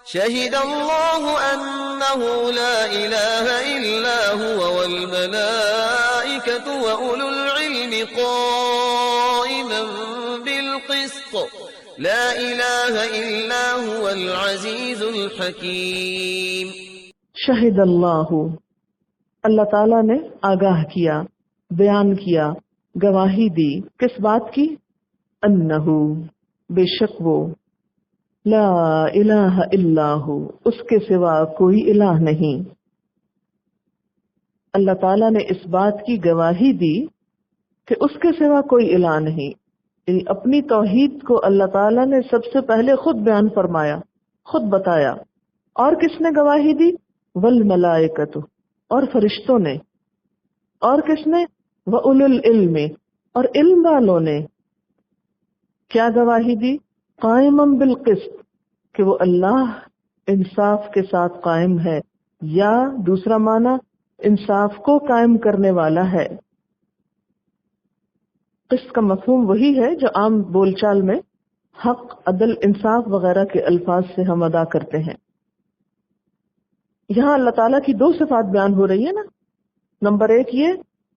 شهد الله أنه لا إله إلا هو والملائكة وأولو العلم قائما بالقسط لا إله إلا هو العزيز الحكيم. شہد اللہ، اللہ تعالیٰ نے آگاہ کیا، بیان کیا، گواہی دی، کس بات کی؟ انہو، بے شک وہ، لا الہ الا ہو، اس کے سوا کوئی الہ نہیں. اللہ تعالیٰ نے اس بات کی گواہی دی کہ اس کے سوا کوئی الہ نہیں. یعنی اپنی توحید کو اللہ تعالیٰ نے سب سے پہلے خود بیان فرمایا، خود بتایا. اور کس نے گواہی دی؟ والملائکۃ، اور فرشتوں نے. اور کس نے؟ وَأُولُو الْعِلْمِ، اور علم والوں نے. کیا گواہی دی؟ قائمًا بالقسط، کہ وہ اللہ انصاف کے ساتھ قائم ہے، یا دوسرا معنی انصاف کو قائم کرنے والا ہے. قسط کا مفہوم وہی ہے جو عام بول چال میں حق، عدل، انصاف وغیرہ کے الفاظ سے ہم ادا کرتے ہیں. یہاں اللہ تعالیٰ کی دو صفات بیان ہو رہی ہے نا. نمبر ایک یہ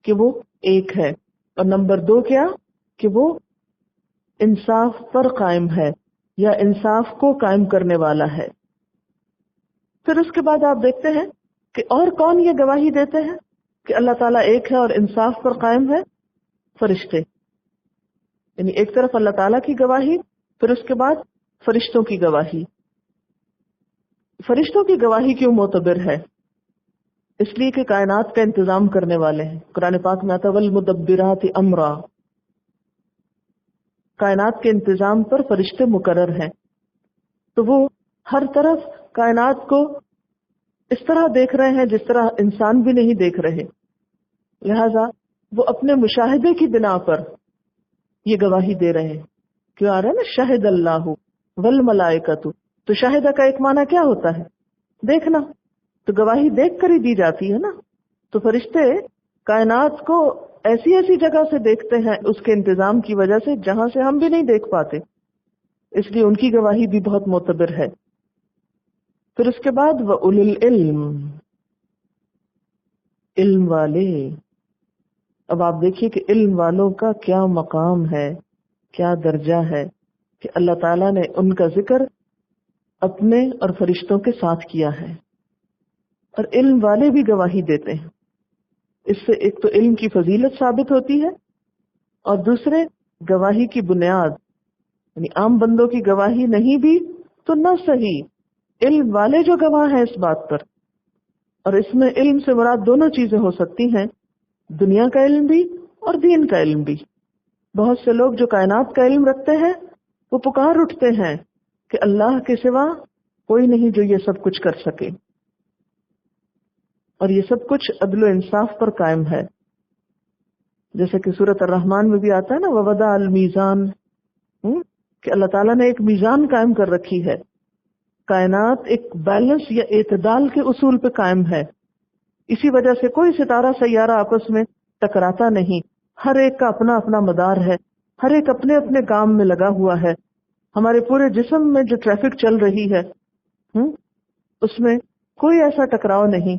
کہ وہ ایک ہے، اور نمبر دو کیا؟ کہ وہ انصاف پر قائم ہے یا انصاف کو قائم کرنے والا ہے. پھر اس کے بعد آپ دیکھتے ہیں کہ اور کون یہ گواہی دیتے ہیں کہ اللہ تعالیٰ ایک ہے اور انصاف پر قائم ہے؟ فرشتے. یعنی ایک طرف اللہ تعالیٰ کی گواہی، پھر اس کے بعد فرشتوں کی گواہی. فرشتوں کی گواہی کیوں معتبر ہے؟ اس لیے کہ کائنات کا انتظام کرنے والے ہیں. قرآن پاک میں آتا والمدبرات امرا، کائنات کے انتظام پر فرشتے مقرر ہیں. تو وہ ہر طرف کائنات کو اس طرح دیکھ رہے ہیں جس طرح انسان بھی نہیں دیکھ رہے. لہذا وہ اپنے مشاہدے کی بنا پر یہ گواہی دے رہے ہیں. کیوں آ رہا ہے نا شہد اللہ والملائکۃ. تو شاہدہ کا ایک معنی کیا ہوتا ہے؟ دیکھنا. تو گواہی دیکھ کر ہی دی جاتی ہے نا. تو فرشتے کائنات کو ایسی ایسی جگہ سے دیکھتے ہیں اس کے انتظام کی وجہ سے جہاں سے ہم بھی نہیں دیکھ پاتے، اس لیے ان کی گواہی بھی بہت معتبر ہے. پھر اس کے بعد وَأُولُو الْعِلْمِ، علم والے. اب آپ دیکھیے کہ علم والوں کا کیا مقام ہے، کیا درجہ ہے کہ اللہ تعالیٰ نے ان کا ذکر اپنے اور فرشتوں کے ساتھ کیا ہے. اور علم والے بھی گواہی دیتے ہیں. اس سے ایک تو علم کی فضیلت ثابت ہوتی ہے، اور دوسرے گواہی کی بنیاد، یعنی عام بندوں کی گواہی نہیں بھی تو نہ صحیح، علم والے جو گواہ ہیں اس بات پر. اور اس میں علم سے مراد دونوں چیزیں ہو سکتی ہیں، دنیا کا علم بھی اور دین کا علم بھی. بہت سے لوگ جو کائنات کا علم رکھتے ہیں وہ پکار اٹھتے ہیں کہ اللہ کے سوا کوئی نہیں جو یہ سب کچھ کر سکے، اور یہ سب کچھ عدل و انصاف پر قائم ہے. جیسے کہ سورۃ الرحمن میں بھی آتا ہے نا وَوَضَعَ الْمِيزَانَ، کہ اللہ تعالیٰ نے ایک میزان قائم کر رکھی ہے. کائنات ایک بیلنس یا اعتدال کے اصول پہ قائم ہے. اسی وجہ سے کوئی ستارہ سیارہ آپس میں ٹکراتا نہیں. ہر ایک کا اپنا اپنا مدار ہے، ہر ایک اپنے اپنے کام میں لگا ہوا ہے. ہمارے پورے جسم میں جو ٹریفک چل رہی ہے اس میں کوئی ایسا ٹکراؤ نہیں،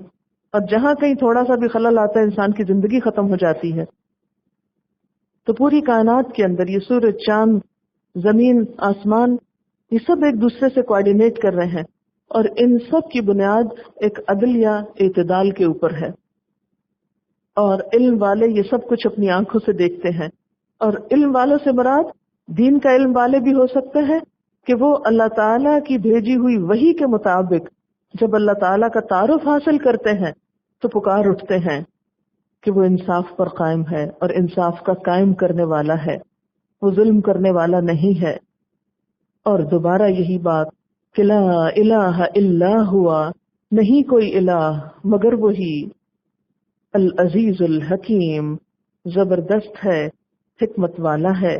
اور جہاں کہیں تھوڑا سا بھی خلل آتا ہے انسان کی زندگی ختم ہو جاتی ہے. تو پوری کائنات کے اندر یہ سورج، چاند، زمین، آسمان، یہ سب ایک دوسرے سے کوآرڈینیٹ کر رہے ہیں، اور ان سب کی بنیاد ایک عدل یا اعتدال کے اوپر ہے. اور علم والے یہ سب کچھ اپنی آنکھوں سے دیکھتے ہیں. اور علم والوں سے مراد دین کا علم والے بھی ہو سکتے ہیں کہ وہ اللہ تعالیٰ کی بھیجی ہوئی وحی کے مطابق جب اللہ تعالیٰ کا تعارف حاصل کرتے ہیں تو پکار اٹھتے ہیں کہ وہ انصاف پر قائم ہے اور انصاف کا قائم کرنے والا ہے، وہ ظلم کرنے والا نہیں ہے. اور دوبارہ یہی بات کہ لا الہ الا ہوا، نہیں کوئی الہ مگر وہی، العزیز الحکیم، زبردست ہے، حکمت والا ہے.